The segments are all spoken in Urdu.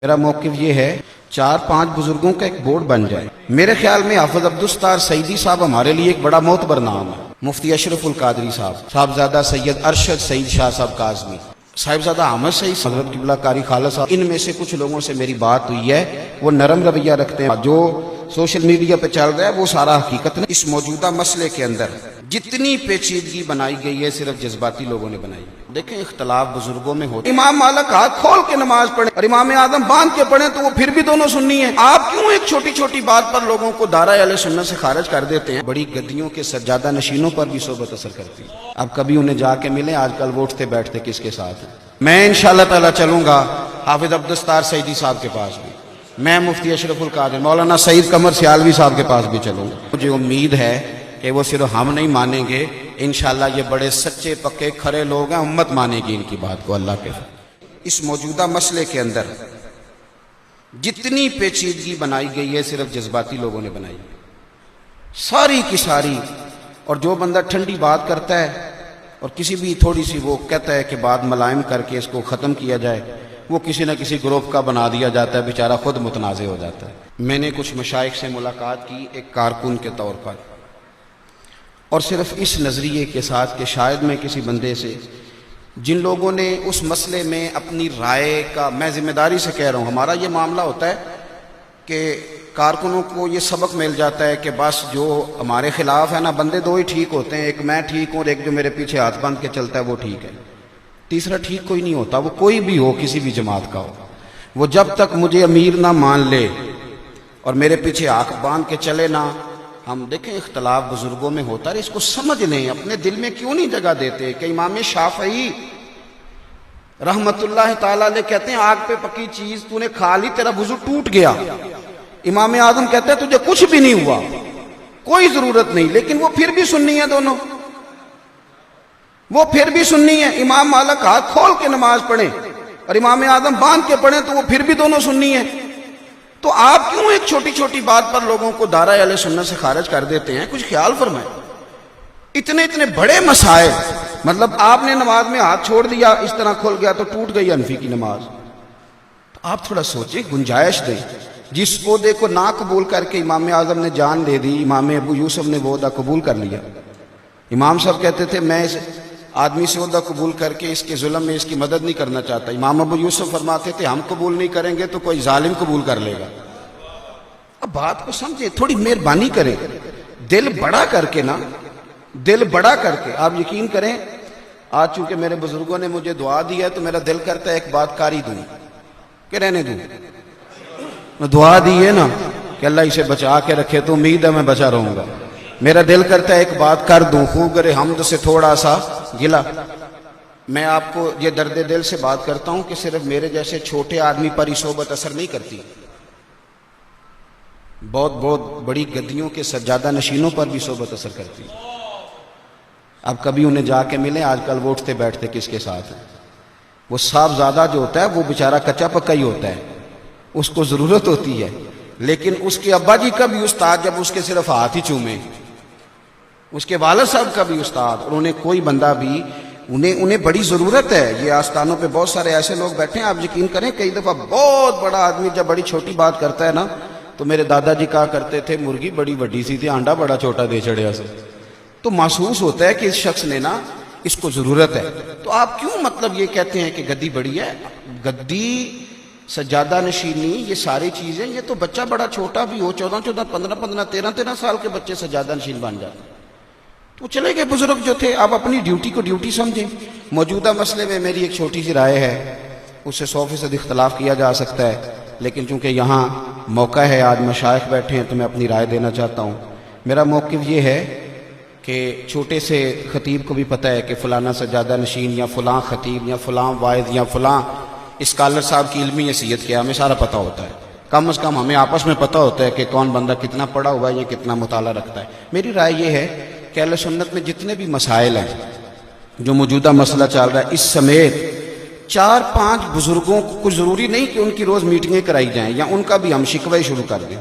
میرا موقف یہ ہے 4-5 بزرگوں کا ایک بورڈ بن جائے۔ میرے خیال میں حافظ عبدالستار سعیدی صاحب ہمارے لیے ایک بڑا معتبر نام ہے۔ مفتی اشرف القادری صاحب، صاحبزادہ سید ارشد سعید شاہ صاحب کاظمی، صاحبزادہ احمد سعید حضرت قبلہ قاری خالد صاحب، ان میں سے کچھ لوگوں سے میری بات ہوئی ہے، وہ نرم رویہ رکھتے ہیں۔ جو سوشل میڈیا پہ چل رہا ہے وہ سارا حقیقت نہیں۔ اس موجودہ مسئلے کے اندر جتنی پیچیدگی بنائی گئی ہے صرف جذباتی لوگوں نے بنائی۔ دیکھیں اختلاف بزرگوں میں ہوتا ہے۔ امام مالک ہاتھ کھول کے نماز پڑھیں اور امام اعظم باندھ کے پڑھیں تو وہ پھر بھی دونوں سنی ہیں۔ آپ کیوں ایک چھوٹی چھوٹی بات پر لوگوں کو دائرہ اہل سنت سے خارج کر دیتے ہیں؟ بڑی گدیوں کے سجادہ نشینوں پر بھی صحبت اثر کرتی ہے۔ اب کبھی انہیں جا کے ملیں، آج کل اٹھتے بیٹھتے کس کے ساتھ ہیں۔ میں انشاءاللہ تعالی چلوں گا حافظ عبدالستار سعیدی صاحب کے پاس بھی، میں مفتی اشرف القادری، مولانا سعید قمر سیالوی صاحب کے پاس بھی چلوں گا۔ مجھے امید ہے کہ وہ صرف ہم نہیں مانیں گے، انشاءاللہ یہ بڑے سچے پکے کھرے لوگ ہیں، امت مانے گی ان کی بات کو اللہ کے۔ اس موجودہ مسئلے کے اندر جتنی پیچیدگی بنائی گئی ہے صرف جذباتی لوگوں نے بنائی ہے، ساری کی ساری۔ اور جو بندہ ٹھنڈی بات کرتا ہے اور کسی بھی تھوڑی سی وہ کہتا ہے کہ بات ملائم کر کے اس کو ختم کیا جائے، وہ کسی نہ کسی گروپ کا بنا دیا جاتا ہے، بیچارہ خود متنازع ہو جاتا ہے۔ میں نے کچھ مشائخ سے ملاقات کی ایک کارکن کے طور پر، اور صرف اس نظریے کے ساتھ کہ شاید میں کسی بندے سے، جن لوگوں نے اس مسئلے میں اپنی رائے کا، میں ذمہ داری سے کہہ رہا ہوں، ہمارا یہ معاملہ ہوتا ہے کہ کارکنوں کو یہ سبق مل جاتا ہے کہ بس جو ہمارے خلاف ہے نا، بندے دو ہی ٹھیک ہوتے ہیں، ایک میں ٹھیک ہوں اور ایک جو میرے پیچھے ہاتھ باندھ کے چلتا ہے وہ ٹھیک ہے، تیسرا ٹھیک کوئی نہیں ہوتا، وہ کوئی بھی ہو، کسی بھی جماعت کا ہو۔ وہ جب تک مجھے امیر نہ مان لے اور میرے پیچھے ہاتھ باندھ کے چلے نہ، ہم دیکھیں اختلاف بزرگوں میں ہوتا ہے، اس کو سمجھ لیں، اپنے دل میں کیوں نہیں جگہ دیتے کہ امام شافعی رحمت اللہ تعالیٰ علیہ کہتے ہیں آگ پہ پکی چیز تو نے کھا لی، تیرا وضو ٹوٹ گیا۔ امام اعظم کہتے ہیں تجھے کچھ بھی نہیں ہوا، کوئی ضرورت نہیں، لیکن وہ پھر بھی سنی ہے، دونوں وہ پھر بھی سنی ہے۔ امام مالک ہاتھ کھول کے نماز پڑھیں اور امام اعظم باندھ کے پڑھیں تو وہ پھر بھی دونوں سنی ہیں۔ تو آپ کیوں ایک چھوٹی چھوٹی بات پر لوگوں کو دائرہ اہل سنت سے خارج کر دیتے ہیں؟ کچھ خیال فرمائیں۔ اتنے بڑے مسائل، مطلب آپ نے نماز میں ہاتھ چھوڑ دیا، اس طرح کھل گیا تو ٹوٹ گئی حنفی کی نماز، تو آپ تھوڑا سوچیں، گنجائش دیں۔ جس عہدے کو نہ قبول کر کے امام اعظم نے جان دے دی، امام ابو یوسف نے وہ عہدہ قبول کر لیا۔ امام صاحب کہتے تھے میں اس آدمی سے عہدہ قبول کر کے اس کے ظلم میں اس کی مدد نہیں کرنا چاہتا۔ امام ابو یوسف فرماتے تھے ہم قبول نہیں کریں گے تو کوئی ظالم قبول کر لے گا۔ اب بات کو سمجھیں، تھوڑی مہربانی کریں، دل بڑا کر کے نا، دل بڑا کر کے۔ آپ یقین کریں، آج چونکہ میرے بزرگوں نے مجھے دعا دی ہے تو میرا دل کرتا ہے ایک بات کاری دوں کہ رہنے دوں، دعا دی ہے نا کہ اللہ اسے بچا کے رکھے تو امید ہے میں بچا رہوں گا، میرا دل کرتا ہے ایک بات کر دوں، خوب کرے حمد سے تھوڑا سا گلا۔ میں آپ کو یہ درد دل سے بات کرتا ہوں کہ صرف میرے جیسے چھوٹے آدمی پر ہی صحبت اثر نہیں کرتی، بہت بڑی گدیوں کے سجادہ نشینوں پر بھی صحبت اثر کرتی ہے۔ اب کبھی انہیں جا کے ملیں، آج کل وہ اٹھتے بیٹھتے کس کے ساتھ ہیں۔ وہ صاحبزادہ جو ہوتا ہے وہ بیچارہ کچا پکا ہی ہوتا ہے، اس کو ضرورت ہوتی ہے، لیکن اس کے ابا جی کا بھی استاد جب اس کے صرف ہاتھ ہی چومے، اس کے والد صاحب کا بھی استاد، اور انہیں کوئی بندہ بھی انہیں بڑی ضرورت ہے۔ یہ آستانوں پہ بہت سارے ایسے لوگ بیٹھے ہیں، آپ یقین کریں کئی دفعہ بہت بڑا آدمی جب بڑی چھوٹی بات کرتا ہے نا تو میرے دادا جی کہا کرتے تھے مرغی بڑی بڑی سی تھی، آنڈا بڑا چھوٹا دے چڑھیا سے، تو محسوس ہوتا ہے کہ اس شخص نے نا اس کو ضرورت ہے۔ تو آپ کیوں مطلب یہ کہتے ہیں کہ گدی بڑی ہے؟ گدی، سجادہ نشینی، یہ ساری چیزیں، یہ تو بچہ بڑا چھوٹا بھی ہو، 14 15 13 سال کے بچے سجادہ نشین بن جاتے ہیں۔ تو چلے گئے بزرگ جو تھے، آپ اپنی ڈیوٹی کو ڈیوٹی سمجھیں۔ موجودہ مسئلے میں میری ایک چھوٹی سی رائے ہے، اس سے 100% اختلاف کیا جا سکتا ہے، لیکن چونکہ یہاں موقع ہے، آج مشائخ بیٹھے ہیں تو میں اپنی رائے دینا چاہتا ہوں۔ میرا موقف یہ ہے کہ چھوٹے سے خطیب کو بھی پتہ ہے کہ فلانا سجادہ نشین یا فلاں خطیب یا فلاں واعظ یا فلاں اسکالر صاحب کی علمی حیثیت کیا، ہمیں سارا پتہ ہوتا ہے، کم از کم ہمیں آپس میں پتہ ہوتا ہے کہ کون بندہ کتنا پڑھا ہوا ہے یا کتنا مطالعہ رکھتا ہے۔ میری رائے یہ ہے کہ اہل سنت میں جتنے بھی مسائل ہیں، جو موجودہ مسئلہ چل رہا ہے، اس سمیت 4-5 بزرگوں کو، کچھ ضروری نہیں کہ ان کی روز میٹنگیں کرائی جائیں یا ان کا بھی ہم شکوے شروع کر دیں،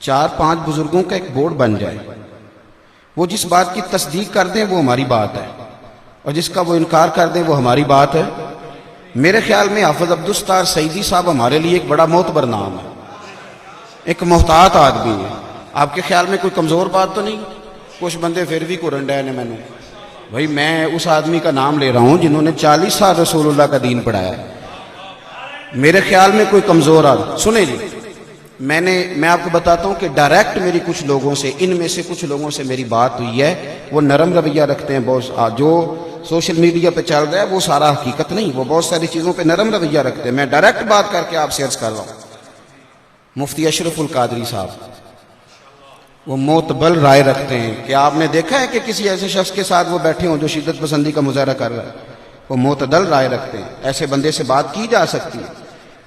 4-5 بزرگوں کا ایک بورڈ بن جائے، وہ جس بات کی تصدیق کر دیں وہ ہماری بات ہے، اور جس کا وہ انکار کر دیں وہ ہماری بات ہے۔ میرے خیال میں حافظ عبدالستار سعیدی صاحب ہمارے لیے ایک بڑا معتبر نام ہے، ایک محتاط آدمی ہے۔ آپ کے خیال میں کوئی کمزور بات تو نہیں؟ کچھ بندے پھر بھی کرنڈے نے مینوں، بھائی میں اس آدمی کا نام لے رہا ہوں جنہوں نے 40 سال رسول اللہ کا دین پڑھایا ہے، میرے خیال میں کوئی کمزور آدمی سنیں جی، میں آپ کو بتاتا ہوں کہ ڈائریکٹ میری کچھ لوگوں سے، ان میں سے کچھ لوگوں سے میری بات ہوئی ہے، وہ نرم رویہ رکھتے ہیں، بہت جو سوشل میڈیا پہ چل رہا ہے وہ سارا حقیقت نہیں، وہ بہت ساری چیزوں پہ نرم رویہ رکھتے ہیں۔ میں ڈائریکٹ بات کر کے آپ سے عرض کر رہا ہوں، مفتی اشرف القادری صاحب وہ معتبر رائے رکھتے ہیں کہ آپ نے دیکھا ہے کہ کسی ایسے شخص کے ساتھ وہ بیٹھے ہوں جو شدت پسندی کا مظاہرہ کر رہا ہے؟ وہ معتدل رائے رکھتے ہیں، ایسے بندے سے بات کی جا سکتی ہے،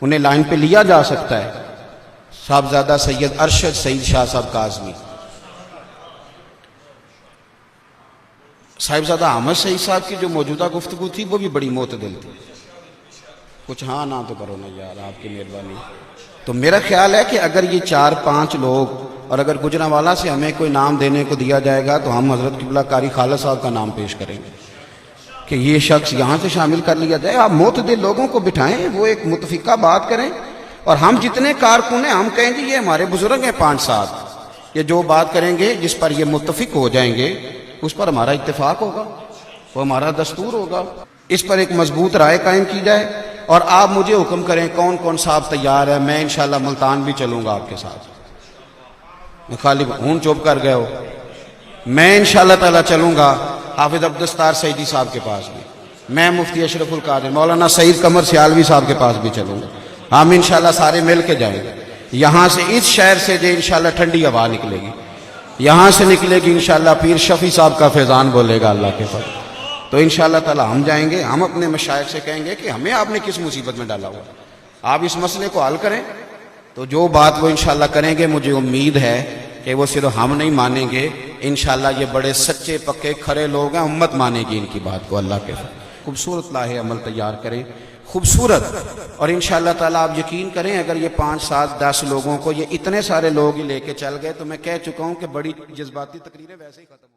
انہیں لائن پہ لیا جا سکتا ہے۔ صاحبزادہ سید ارشد سعید شاہ صاحب کاظمی، صاحبزادہ احمد سعید صاحب کی جو موجودہ گفتگو تھی وہ بھی بڑی معتدل تھی۔ کچھ ہاں نہ تو کرو نا یار، آپ کی مہربانی۔ تو میرا خیال ہے کہ اگر یہ 4-5 لوگ، اور اگر گجرانوالہ سے ہمیں کوئی نام دینے کو دیا جائے گا تو ہم حضرت قبلہ قاری خالد صاحب کا نام پیش کریں گے کہ یہ شخص یہاں سے شامل کر لیا جائے۔ آپ معتدل لوگوں کو بٹھائیں، وہ ایک متفقہ بات کریں، اور ہم جتنے کارکن ہیں ہم کہیں جی یہ ہمارے بزرگ ہیں 5-7، یہ جو بات کریں گے جس پر یہ متفق ہو جائیں گے اس پر ہمارا اتفاق ہوگا، وہ ہمارا دستور ہوگا، اس پر ایک مضبوط رائے قائم کی جائے۔ اور آپ مجھے حکم کریں کون کون صاحب تیار ہے، میں انشاءاللہ ملتان بھی چلوں گا آپ کے ساتھ۔ خالی ہوں چپ کر گئے ہو، میں انشاءاللہ تعالی چلوں گا حافظ عبدالستار سعیدی صاحب کے پاس بھی، میں مفتی اشرف القادری مولانا سعید قمر سیالوی صاحب کے پاس بھی چلوں گا، ہم انشاءاللہ سارے مل کے جائیں گے۔ یہاں سے اس شہر سے جو انشاءاللہ ٹھنڈی ہوا نکلے گی، یہاں سے نکلے گی انشاءاللہ پیر شفیع صاحب کا فیضان بولے گا اللہ کے فضل، تو انشاءاللہ تعالی ہم جائیں گے، ہم اپنے مشائخ سے کہیں گے کہ ہمیں آپ نے کس مصیبت میں ڈالا ہوا، آپ اس مسئلے کو حل کریں، تو جو بات وہ انشاءاللہ کریں گے مجھے امید ہے کہ وہ صرف ہم نہیں مانیں گے، انشاءاللہ یہ بڑے سچے پکے کھرے لوگ ہیں، امت مانے گی ان کی بات کو اللہ کے فضل۔ خوبصورت لاہ عمل تیار کریں، خوبصورت، اور انشاءاللہ تعالیٰ آپ یقین کریں اگر یہ 5-7-10 لوگوں کو، یہ اتنے سارے لوگ ہی لے کے چل گئے تو میں کہہ چکا ہوں کہ بڑی جذباتی تقریریں ویسے ہی ختم